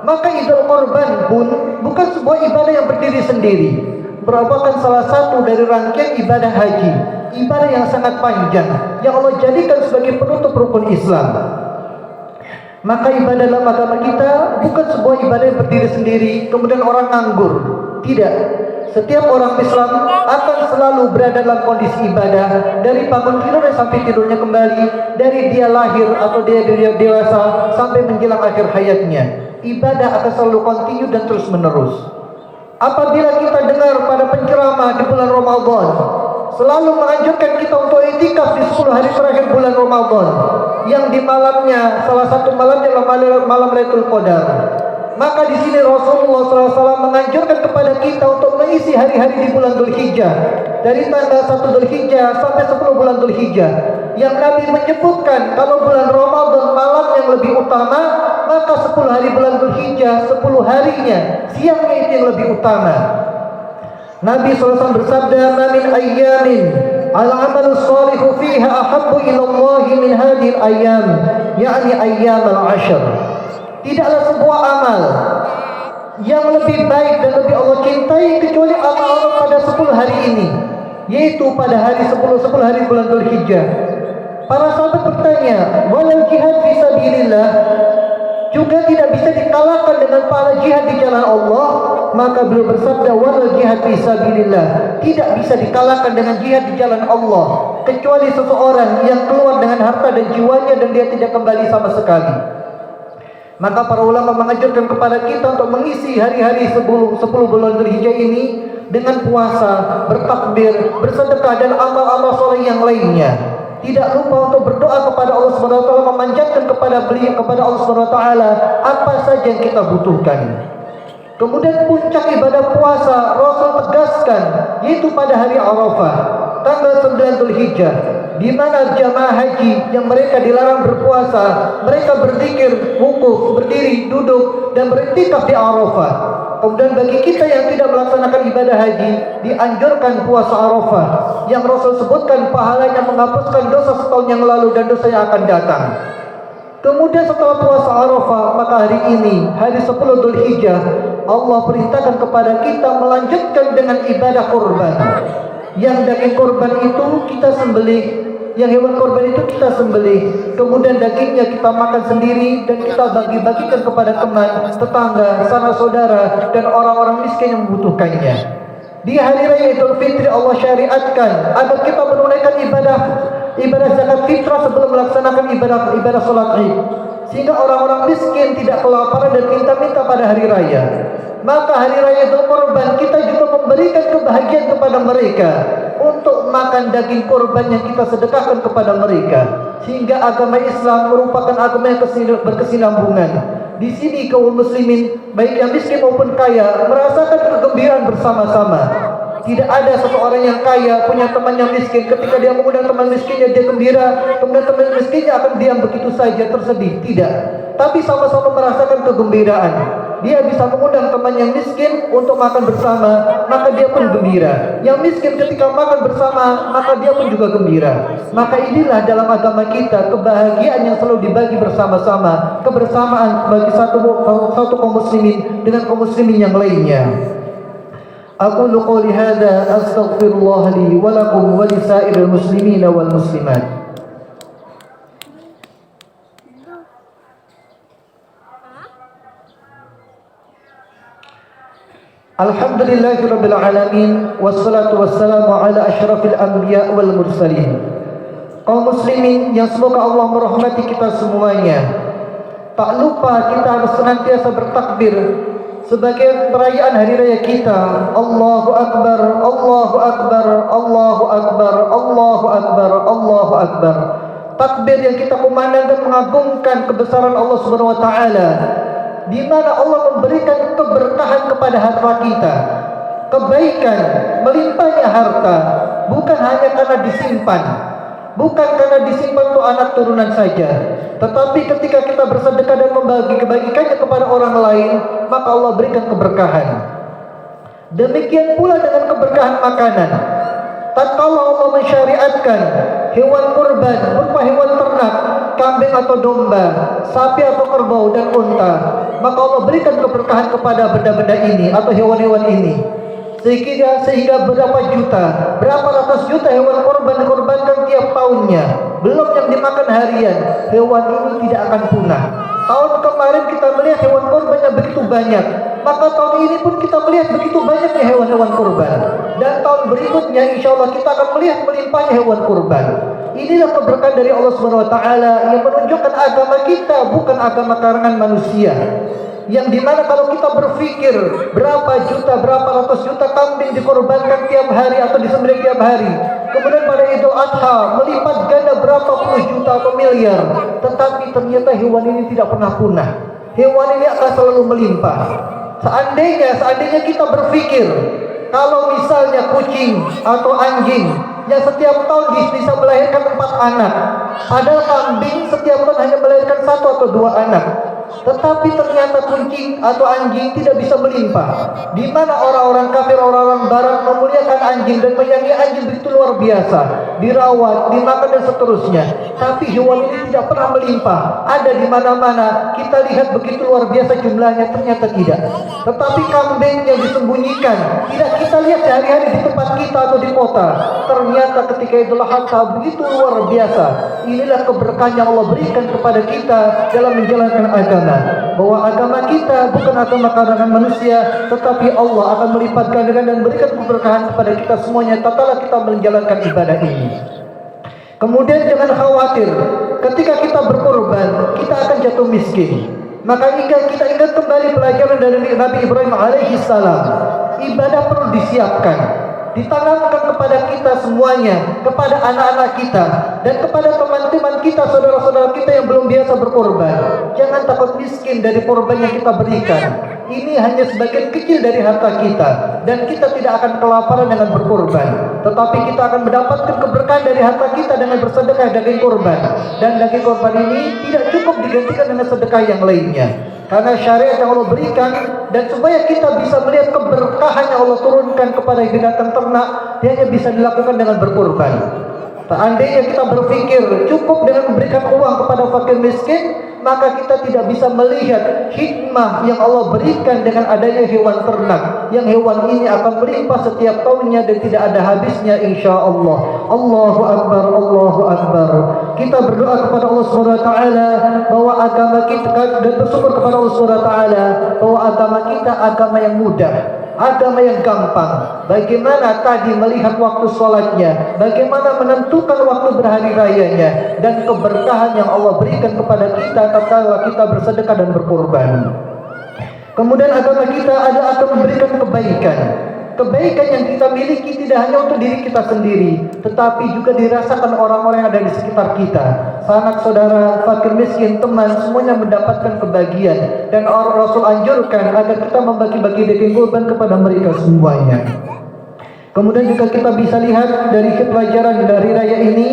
Maka Idul Kurban pun bukan sebuah ibadah yang berdiri sendiri, merupakan salah satu dari rangkaian ibadah haji, ibadah yang sangat panjang yang Allah jadikan sebagai penutup rukun Islam. Maka ibadah dalam agama kita bukan sebuah ibadah yang berdiri sendiri, kemudian orang nganggur. Tidak. Setiap orang Islam akan selalu berada dalam kondisi ibadah, dari bangun tidurnya sampai tidurnya kembali, dari dia lahir atau dia dewasa sampai menjelang akhir hayatnya. Ibadah akan selalu kontinu dan terus menerus. Apabila kita dengar pada penceramah di bulan Ramadan selalu menganjurkan kita untuk itikaf di 10 hari terakhir bulan Ramadan, yang di malamnya, salah satu malamnya adalah malam Lailatul Qadar. Maka di sini Rasulullah SAW menganjurkan kepada kita untuk mengisi hari-hari di bulan Dzulhijjah, dari tanggal 1 Dzulhijjah sampai 10 bulan Dzulhijjah. Yang Nabi menyebutkan kalau bulan Ramadan malam yang lebih utama, maka 10 hari bulan Dzulhijjah 10 harinya siangnya itu yang lebih utama. Nabi SAW bersabda, "Ma min ayyamin al-amalu shalihu fiha ahabbu ila Allah min hadhihi al-ayyam," yakni ayyam al-ashr. Tidaklah sebuah amal yang lebih baik dan lebih Allah cintai kecuali amal Allah pada 10 hari ini, yaitu pada hari 10 hari bulan Dzulhijjah. Para sahabat bertanya, "Walau jihad fi sabilillah juga tidak bisa dikalahkan dengan para jihad di jalan Allah?" Maka beliau bersabda, "Wal jihad fi sabilillah," tidak bisa dikalahkan dengan jihad di jalan Allah, kecuali seseorang yang keluar dengan harta dan jiwanya dan dia tidak kembali sama sekali. Maka para ulama menganjurkan kepada kita untuk mengisi hari-hari 10 bulan Dzulhijjah ini dengan puasa, bertakbir, bersedekah dan amal-amal soleh yang lainnya. Tidak lupa untuk berdoa kepada Allah Subhanahu wa taala, memanjatkan kepada Allah Subhanahu wa taala apa saja yang kita butuhkan. Kemudian puncak ibadah puasa Rasul tegaskan, yaitu pada hari Arafah, tanggal 9 Dzulhijjah, di mana jamaah haji yang mereka dilarang berpuasa, mereka berzikir, wukuf, berdiri, duduk dan beriktikaf di Arafah. Kemudian bagi kita yang tidak melaksanakan ibadah haji, dianjurkan puasa Arafah yang Rasul sebutkan pahalanya menghapuskan dosa setahun yang lalu dan dosa yang akan datang. Kemudian setelah puasa Arafah, maka hari ini, hari 10 Dzulhijjah, Allah perintahkan kepada kita melanjutkan dengan ibadah kurban. Yang daging kurban itu kita sembelih, yang hewan kurban itu kita sembelih, kemudian dagingnya kita makan sendiri dan kita bagi-bagikan kepada teman, tetangga, sanak saudara, dan orang-orang miskin yang membutuhkannya. Di hari raya Idul Fitri Allah syariatkan agar kita menunaikan ibadah zakat fitrah sebelum melaksanakan ibadah salat Id, sehingga orang-orang miskin tidak kelaparan dan minta-minta pada hari raya. Maka hari raya Idul Kurban kita juga memberikan kebahagiaan kepada mereka untuk makan daging kurban yang kita sedekahkan kepada mereka, sehingga agama Islam merupakan agama yang berkesinambungan. Di sini kaum muslimin, baik yang miskin maupun kaya, merasakan kegembiraan bersama-sama. Tidak ada seseorang yang kaya punya teman yang miskin, ketika dia mengundang teman miskinnya dia gembira, kemudian teman miskinnya akan diam begitu saja tersedih. Tidak, tapi sama-sama merasakan kegembiraan. Dia bisa mengundang teman yang miskin untuk makan bersama, maka dia pun gembira. Yang miskin ketika makan bersama, maka dia pun juga gembira. Maka inilah dalam agama kita kebahagiaan yang selalu dibagi bersama-sama, kebersamaan bagi satu kaum muslimin dengan kaum muslimin yang lainnya. أقول قولي هذا أستغفر الله لي ولكم ولسائر المسلمين والمسلمات. Alhamdulillahi Rabbil Alamin, wassalatu wassalamu ala ashrafil anbiya wal mursalin. Kaum muslimin yang semoga Allah merahmati kita semuanya, tak lupa kita harus senantiasa bertakbir sebagai perayaan hari raya kita. Allahu Akbar, Allahu Akbar, Allahu Akbar, Allahu Akbar, Allahu Akbar. Takbir yang kita kumandang dan mengagungkan kebesaran Allah Subhanahu wa taala, di mana Allah memberikan keberkahan kepada harta kita, kebaikan, melimpahnya harta, bukan hanya karena disimpan, bukan karena disimpan untuk anak turunan saja, tetapi ketika kita bersedekah dan membagikannya kepada orang lain, maka Allah berikan keberkahan. Demikian pula dengan keberkahan makanan. Tatkala Allah mensyariatkan hewan kurban berupa hewan ternak, kambing atau domba, sapi atau kerbau dan unta, maka Allah berikan keberkahan kepada benda-benda ini atau hewan-hewan ini. Sehingga berapa juta, berapa ratus juta hewan kurban dikorbankan tiap tahunnya, belum yang dimakan harian. Hewan ini tidak akan punah. Tahun kemarin kita melihat hewan kurban yang begitu banyak, maka tahun ini pun kita melihat begitu banyaknya hewan-hewan kurban, dan tahun berikutnya insya Allah kita akan melihat melimpahnya hewan kurban. Inilah keberkahan dari Allah Subhanahu wa taala yang menunjukkan agama kita bukan agama karangan manusia, yang dimana kalau kita berpikir berapa juta, berapa ratus juta kambing dikorbankan tiap hari atau disembelih tiap hari, kemudian pada Idul Adha melipat ganda berapa puluh juta atau miliar, tetapi ternyata hewan ini tidak pernah punah. Hewan ini akan selalu melimpah. Seandainya kita berpikir kalau misalnya kucing atau anjing yang setiap tahun bisa melahirkan 4 anak, padahal kambing setiap tahun hanya melahirkan 1 atau 2 anak, tetapi ternyata kucing atau anjing tidak bisa melimpah. Di mana orang-orang kafir, orang-orang barat memuliakan anjing dan menyayangi anjing begitu luar biasa, dirawat, dimakan dan seterusnya. Tapi hewan ini tidak pernah melimpah. Ada di mana-mana, kita lihat begitu luar biasa jumlahnya, ternyata tidak. Tetapi kambing yang disembunyikan, tidak kita lihat sehari-hari di tempat kita atau di kota, ternyata ketika Idul Adha begitu luar biasa. Inilah keberkahan yang Allah berikan kepada kita dalam menjalankan agama, bahwa agama kita bukan agama karangan manusia, tetapi Allah akan melipat gandakan dan berikan keberkahan kepada kita semuanya tatkala kita menjalankan ibadah ini. Kemudian jangan khawatir ketika kita berkorban kita akan jatuh miskin. Maka kita ingat kembali pelajaran dari Nabi Ibrahim alaihi salam. Ibadah perlu disiapkan, ditanamkan kepada kita semuanya, kepada anak-anak kita dan kepada teman-teman kita, saudara-saudara kita yang belum biasa berkorban. Jangan takut miskin dari korban yang kita berikan. Ini hanya sebagian kecil dari harta kita, dan kita tidak akan kelaparan dengan berkorban, tetapi kita akan mendapatkan keberkahan dari harta kita dengan bersedekah daging korban. Dan daging korban ini tidak cukup digantikan dengan sedekah yang lainnya, karena syariat yang Allah berikan, dan supaya kita bisa melihat keberkahan yang Allah turunkan kepada binatang ternak, hanya bisa dilakukan dengan berkorban. Seandainya kita berpikir cukup dengan memberikan uang kepada fakir miskin, maka kita tidak bisa melihat hikmah yang Allah berikan dengan adanya hewan ternak, yang hewan ini akan melimpah setiap tahunnya dan tidak ada habisnya insya Allah. Allahu Akbar, Allahu Akbar. Kita berdoa kepada Allah Subhanahu wa taala bahwa agama kita, dan bersyukur kepada Allah Subhanahu wa taala bahwa agama kita agama yang mudah, agama yang gampang. Bagaimana tadi melihat waktu sholatnya, bagaimana menentukan waktu berhari rayanya, dan keberkahan yang Allah berikan kepada kita tatkala kita bersedekah dan berkorban. Kemudian agama kita akan memberikan kebaikan. Kebaikan yang kita miliki tidak hanya untuk diri kita sendiri, tetapi juga dirasakan orang-orang yang ada di sekitar kita. Sanak saudara, fakir miskin, teman, semuanya mendapatkan kebahagiaan. Dan Rasul anjurkan agar kita membagi-bagi daging kurban kepada mereka semuanya. Kemudian juga kita bisa lihat dari pelajaran dari raya ini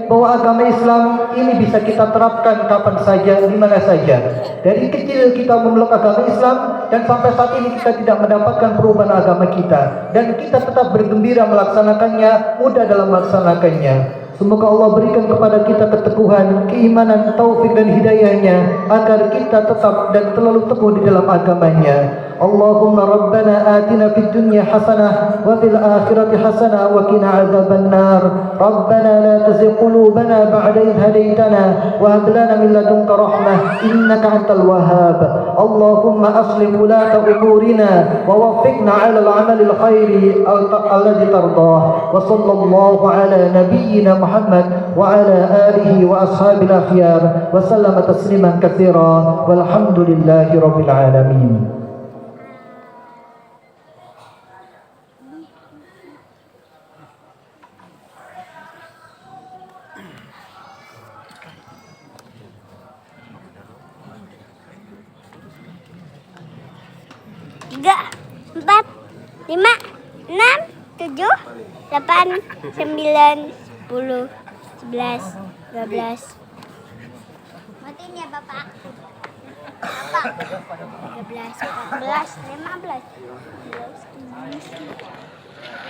bahwa agama Islam ini bisa kita terapkan kapan saja, di mana saja. Dari kecil kita memeluk agama Islam dan sampai saat ini kita tidak mendapatkan perubahan agama kita, dan kita tetap bergembira melaksanakannya, mudah dalam melaksanakannya. Semoga Allah berikan kepada kita keteguhan, keimanan, taufik dan hidayahnya agar kita tetap dan selalu teguh di dalam agamanya. Allahumma rabbana atina fid dunya hasanah wa fil akhirati hasanah wa qina adzaban nar. Rabbana la tuzigh qulubana ba'da idh hadaytana wa hab lana min ladunka rahmah innaka antal wahhab. Allahumma aslih ulata umurina wa waffiqna 'ala al-'amalil khairi alladhi tardah. Wa sallallahu 'ala nabiyyina Muhammad wa 'ala alihi wa ashabil akhyar wa sallama tasliman katsira walhamdulillahi rabbil alamin. Tiga, 4, 5, 6, 7, 8, 9, 10, 11, 12. Matiin ya Bapak. Bapak. 13, 14, 15.